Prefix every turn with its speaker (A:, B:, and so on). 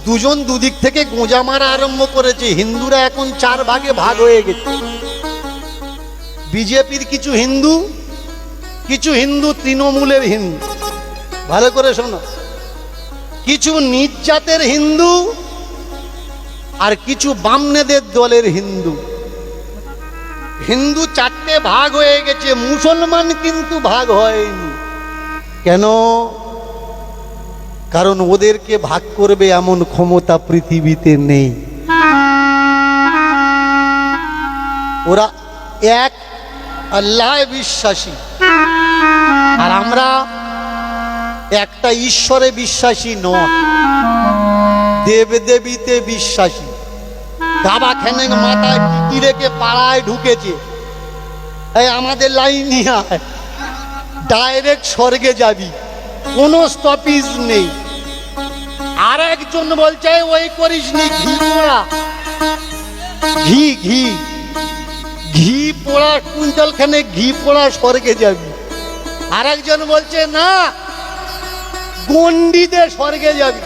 A: দুজন দুদিক থেকে গোঁজা মারা আরম্ভ করেছে। হিন্দুরা এখন 4 ভাগে ভাগ হয়ে গেছে। বিজেপির কিছু হিন্দু তৃণমূলের হিন্দু, ভালো করে শোনো, কিছু নিজ জাতের হিন্দু আর কিছু বামনেদের দলের হিন্দু। হিন্দু 4টে ভাগ হয়ে গেছে, মুসলমান কিন্তু ভাগ হয়নি। কেন? কারণ ওদেরকে ভাগ করবে এমন ক্ষমতা পৃথিবীতে নেই। ওরা এক আল্লাহ বিশ্বাসী, আর আমরা একটা ঈশ্বরে বিশ্বাসী নয়, দেবদেবীতে বিশ্বাসী। গাবা খেনে মাথায় টিকি রেখে পাড়ায় ঢুকেছে, এই আমাদের লাইনই আয়, ডাইরেক্ট স্বর্গে যাবি, কোনো স্টপিজ নেই। আর একজন বলছে ওই করিস নি, ঘি পোড়া, ঘি পোড়া কুইন্টাল খানে ঘি পোড়া স্বর্গে যাবি। আর একজন বলছে না, গন্ডিতে স্বর্গে যাবি।